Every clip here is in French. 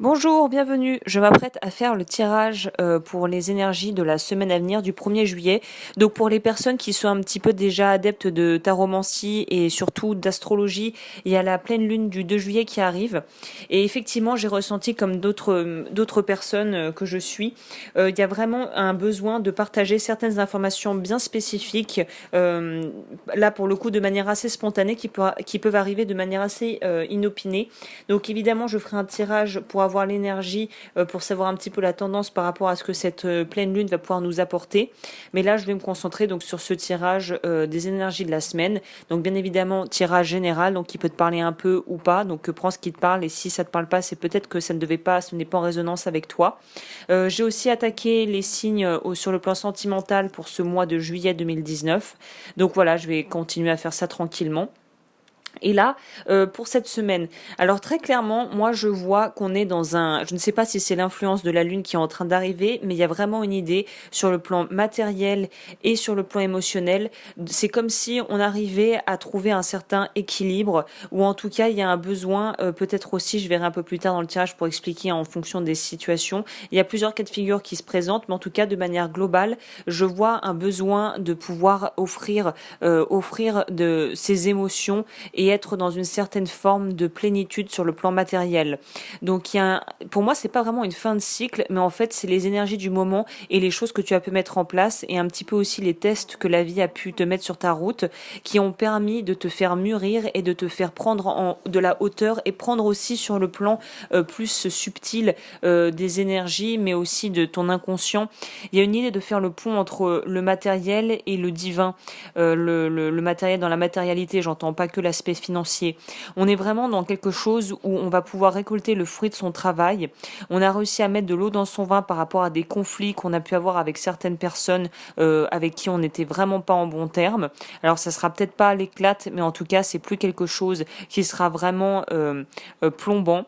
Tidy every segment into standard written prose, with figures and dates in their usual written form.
Bonjour, bienvenue. Je m'apprête à faire le tirage pour les énergies de la semaine à venir du 1er juillet. Donc pour les personnes qui sont un petit peu déjà adeptes de taromancie et surtout d'astrologie, il y a la pleine lune du 2 juillet qui arrive. Et effectivement, j'ai ressenti comme d'autres personnes que je suis, il y a vraiment un besoin de partager certaines informations bien spécifiques, là pour le coup de manière assez spontanée, qui peuvent arriver de manière assez inopinée. Donc évidemment, je ferai un tirage pour avoir l'énergie, pour savoir un petit peu la tendance par rapport à ce que cette pleine lune va pouvoir nous apporter. Mais là, je vais me concentrer donc sur ce tirage des énergies de la semaine. Donc bien évidemment, tirage général, donc qui peut te parler un peu ou pas. Donc prends ce qui te parle et si ça te parle pas, c'est peut-être que ça ne devait pas, ce n'est pas en résonance avec toi. J'ai aussi attaqué les signes sur le plan sentimental pour ce mois de juillet 2019. Donc voilà, je vais continuer à faire ça tranquillement. Et là, pour cette semaine, alors très clairement, moi je vois qu'on est dans je ne sais pas si c'est l'influence de la Lune qui est en train d'arriver, mais il y a vraiment une idée sur le plan matériel et sur le plan émotionnel. C'est comme si on arrivait à trouver un certain équilibre, ou en tout cas il y a un besoin, peut-être aussi, je verrai un peu plus tard dans le tirage pour expliquer en fonction des situations. Il y a plusieurs cas de figure qui se présentent, mais en tout cas de manière globale, je vois un besoin de pouvoir offrir de ces émotions et être dans une certaine forme de plénitude sur le plan matériel. Donc pour moi, c'est pas vraiment une fin de cycle, mais en fait, c'est les énergies du moment et les choses que tu as pu mettre en place et un petit peu aussi les tests que la vie a pu te mettre sur ta route qui ont permis de te faire mûrir et de te faire prendre de la hauteur et prendre aussi sur le plan plus subtil des énergies, mais aussi de ton inconscient. Il y a une idée de faire le pont entre le matériel et le divin. Le matériel dans la matérialité, j'entends pas que l'aspect financier. On est vraiment dans quelque chose où on va pouvoir récolter le fruit de son travail. On a réussi à mettre de l'eau dans son vin par rapport à des conflits qu'on a pu avoir avec certaines personnes avec qui on n'était vraiment pas en bon terme. Alors ça sera peut-être pas à l'éclate, mais en tout cas c'est plus quelque chose qui sera vraiment plombant.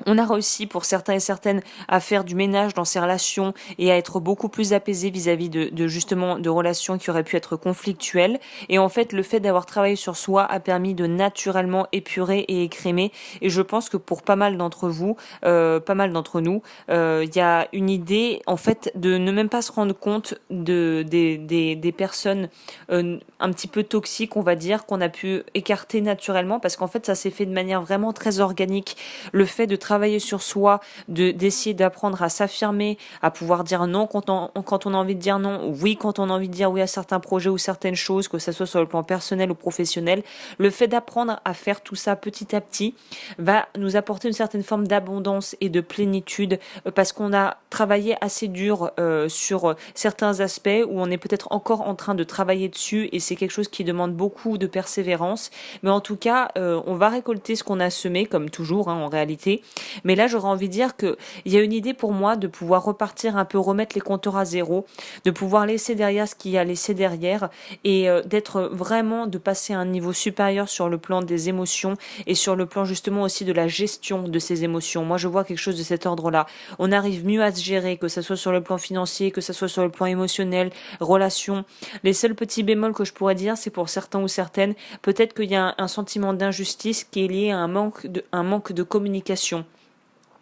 On a réussi pour certains et certaines à faire du ménage dans ces relations et à être beaucoup plus apaisé vis-à-vis de justement de relations qui auraient pu être conflictuelles. Et en fait, le fait d'avoir travaillé sur soi a permis de naturellement épurer et écrémer. Et je pense que pour pas mal d'entre vous, pas mal d'entre nous, il y a une idée en fait de ne même pas se rendre compte des personnes un petit peu toxiques, on va dire, qu'on a pu écarter naturellement parce qu'en fait, ça s'est fait de manière vraiment très organique. Le fait de travailler sur soi, d'essayer d'apprendre à s'affirmer, à pouvoir dire non quand on a envie de dire non, ou oui quand on a envie de dire oui à certains projets ou certaines choses, que ce soit sur le plan personnel ou professionnel. Le fait d'apprendre à faire tout ça petit à petit va nous apporter une certaine forme d'abondance et de plénitude parce qu'on a travaillé assez dur sur certains aspects où on est peut-être encore en train de travailler dessus et c'est quelque chose qui demande beaucoup de persévérance. Mais en tout cas, on va récolter ce qu'on a semé, comme toujours en réalité. Mais là, j'aurais envie de dire qu'il y a une idée pour moi de pouvoir repartir un peu, remettre les compteurs à zéro, de pouvoir laisser derrière ce qu'il y a laissé derrière et d'être vraiment, de passer à un niveau supérieur sur le plan des émotions et sur le plan justement aussi de la gestion de ces émotions. Moi, je vois quelque chose de cet ordre-là. On arrive mieux à se gérer, que ce soit sur le plan financier, que ce soit sur le plan émotionnel, relations. Les seuls petits bémols que je pourrais dire, c'est pour certains ou certaines, peut-être qu'il y a un sentiment d'injustice qui est lié à un manque de communication.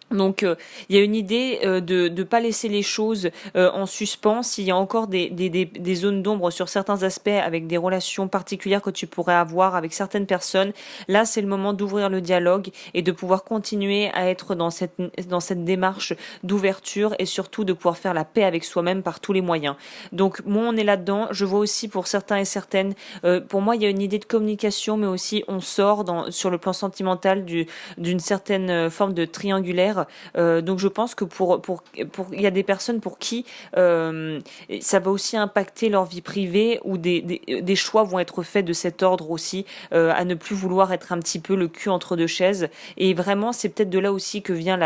Donc il y a une idée de ne pas laisser les choses en suspens. S'il y a encore des zones d'ombre sur certains aspects avec des relations particulières que tu pourrais avoir avec certaines personnes, là c'est le moment d'ouvrir le dialogue et de pouvoir continuer à être dans cette démarche d'ouverture et surtout de pouvoir faire la paix avec soi-même par tous les moyens. Donc moi on est là-dedans. Je vois aussi pour certains et certaines, pour moi il y a une idée de communication, mais aussi on sort sur le plan sentimental d'une certaine forme de triangulaire. Donc je pense que pour il y a des personnes pour qui ça va aussi impacter leur vie privée ou des choix vont être faits de cet ordre aussi, à ne plus vouloir être un petit peu le cul entre deux chaises. Et vraiment c'est peut-être de là aussi que vient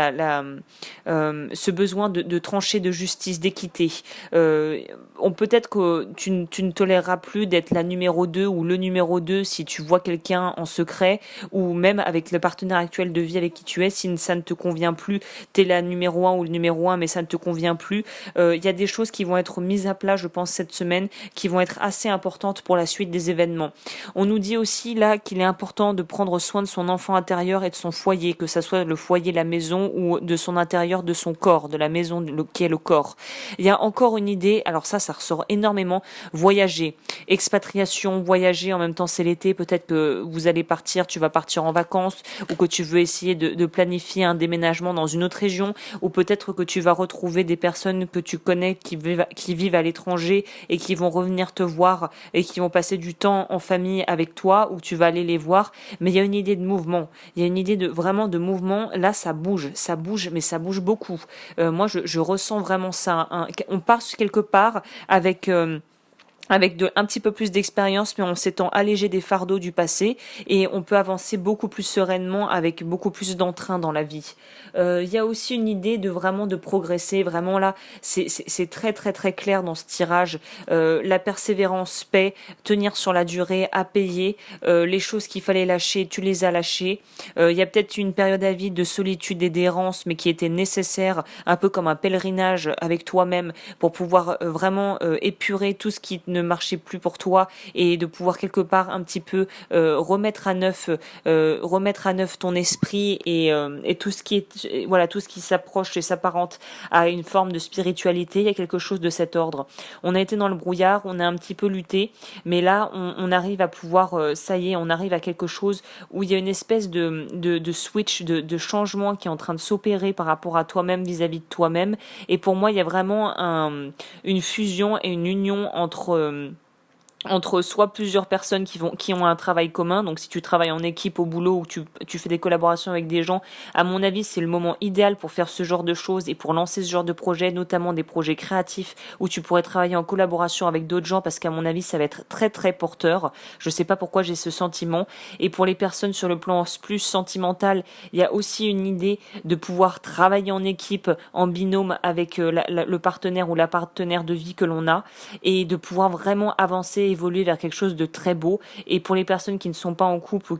ce besoin de trancher de justice, d'équité. Peut-être que tu ne toléreras plus d'être la numéro 2 ou le numéro 2 si tu vois quelqu'un en secret, ou même avec le partenaire actuel de vie avec qui tu es, si ça ne te convient plus plus t'es la numéro 1 ou le numéro 1, mais ça ne te convient plus. Il y a des choses qui vont être mises à plat, je pense, cette semaine, qui vont être assez importantes pour la suite des événements. On nous dit aussi là qu'il est important de prendre soin de son enfant intérieur et de son foyer, que ça soit le foyer, la maison, ou de son intérieur, de son corps, de la maison qui est le corps. Il y a encore une idée, alors ça ressort énormément, voyager, expatriation, voyager, en même temps c'est l'été, peut-être que vous allez partir, tu vas partir en vacances, ou que tu veux essayer de planifier un déménagement dans une autre région, ou peut-être que tu vas retrouver des personnes que tu connais qui vivent à l'étranger et qui vont revenir te voir et qui vont passer du temps en famille avec toi, ou tu vas aller les voir. Mais il y a une idée de mouvement, il y a une idée vraiment de mouvement. Là ça bouge, mais ça bouge beaucoup. Moi je ressens vraiment ça. On part quelque part avec un petit peu plus d'expérience, mais on s'étant allégé des fardeaux du passé et on peut avancer beaucoup plus sereinement avec beaucoup plus d'entrain dans la vie. Il y a aussi une idée de vraiment de progresser, vraiment là, c'est très très très clair dans ce tirage. La persévérance paie, tenir sur la durée, à payer, les choses qu'il fallait lâcher, tu les as lâchées. Il y a peut-être une période à vie de solitude et d'errance, mais qui était nécessaire, un peu comme un pèlerinage avec toi-même pour pouvoir vraiment épurer tout ce qui ne marchait plus pour toi et de pouvoir quelque part un petit peu remettre à neuf ton esprit et tout ce qui est tout ce qui s'approche et s'apparente à une forme de spiritualité. Il y a quelque chose de cet ordre. On a été dans le brouillard, on a un petit peu lutté, mais là on arrive à pouvoir ça y est, on arrive à quelque chose où il y a une espèce de switch, de changement qui est en train de s'opérer par rapport à toi-même, vis-à-vis de toi-même. Et pour moi il y a vraiment une fusion et une union entre soit plusieurs personnes qui ont un travail commun. Donc si tu travailles en équipe au boulot ou tu fais des collaborations avec des gens, à mon avis c'est le moment idéal pour faire ce genre de choses et pour lancer ce genre de projet, notamment des projets créatifs où tu pourrais travailler en collaboration avec d'autres gens, parce qu'à mon avis ça va être très très porteur. Je sais pas pourquoi j'ai ce sentiment. Et pour les personnes sur le plan plus sentimental, il y a aussi une idée de pouvoir travailler en équipe, en binôme avec le partenaire ou la partenaire de vie que l'on a, et de pouvoir vraiment avancer, évoluer vers quelque chose de très beau. Et pour les personnes qui ne sont pas en couple ou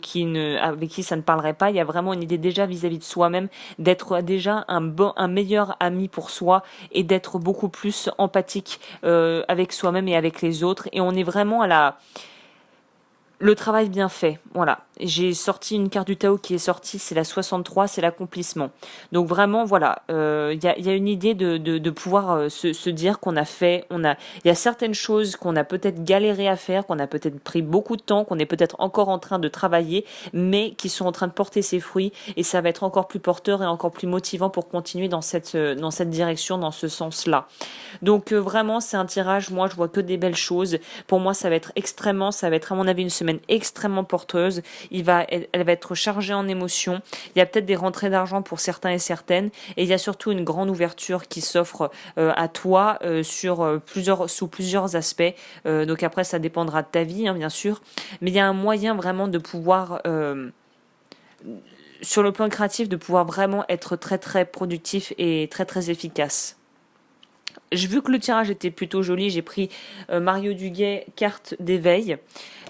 avec qui ça ne parlerait pas, il y a vraiment une idée déjà vis-à-vis de soi-même d'être déjà un meilleur ami pour soi et d'être beaucoup plus empathique avec soi-même et avec les autres. Et on est vraiment le travail bien fait, voilà. J'ai sorti une carte du Tao qui est sortie, c'est la 63, c'est l'accomplissement. Donc vraiment, voilà, il y a une idée de pouvoir se dire qu'on a fait, il y a certaines choses qu'on a peut-être galéré à faire, qu'on a peut-être pris beaucoup de temps, qu'on est peut-être encore en train de travailler, mais qui sont en train de porter ses fruits, et ça va être encore plus porteur et encore plus motivant pour continuer dans cette direction, dans ce sens-là. Donc vraiment, c'est un tirage, moi je vois que des belles choses. Pour moi, ça va être à mon avis une semaine extrêmement porteuse. Elle va être chargée en émotions. Il y a peut-être des rentrées d'argent pour certains et certaines, et il y a surtout une grande ouverture qui s'offre à toi sous plusieurs aspects. Donc après, ça dépendra de ta vie, hein, bien sûr, mais il y a un moyen vraiment de pouvoir sur le plan créatif, de pouvoir vraiment être très très productif et très très efficace. J'ai vu que le tirage était plutôt joli, j'ai pris Mario Duguay, carte d'éveil.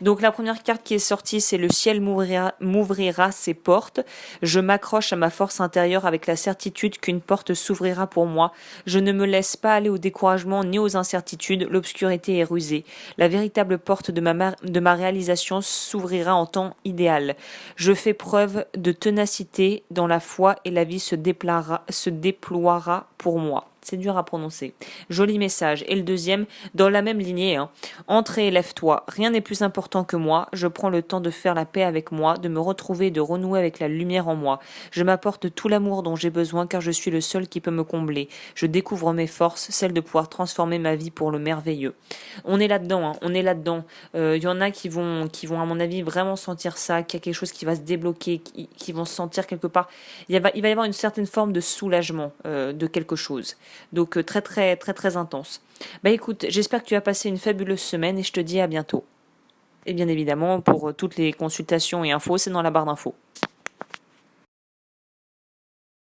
Donc la première carte qui est sortie, c'est le ciel m'ouvrira ses portes. Je m'accroche à ma force intérieure avec la certitude qu'une porte s'ouvrira pour moi. Je ne me laisse pas aller au découragement ni aux incertitudes, l'obscurité est rusée. La véritable porte de ma réalisation s'ouvrira en temps idéal. Je fais preuve de ténacité dans la foi et la vie se déploiera pour moi. C'est dur à prononcer. Joli message. Et le deuxième, dans la même lignée, hein. Entre et lève-toi. Rien n'est plus important que moi. Je prends le temps de faire la paix avec moi, de me retrouver et de renouer avec la lumière en moi. Je m'apporte tout l'amour dont j'ai besoin car je suis le seul qui peut me combler. Je découvre mes forces, celles de pouvoir transformer ma vie pour le merveilleux. On est là-dedans, hein. On est là-dedans. Y en a qui vont, à mon avis, vraiment sentir ça, qu'il y a quelque chose qui va se débloquer, qui vont se sentir quelque part. Il va y avoir une certaine forme de soulagement de quelque chose. Donc très très très très intense. Bah écoute, j'espère que tu as passé une fabuleuse semaine et je te dis à bientôt. Et bien évidemment, pour toutes les consultations et infos, c'est dans la barre d'infos.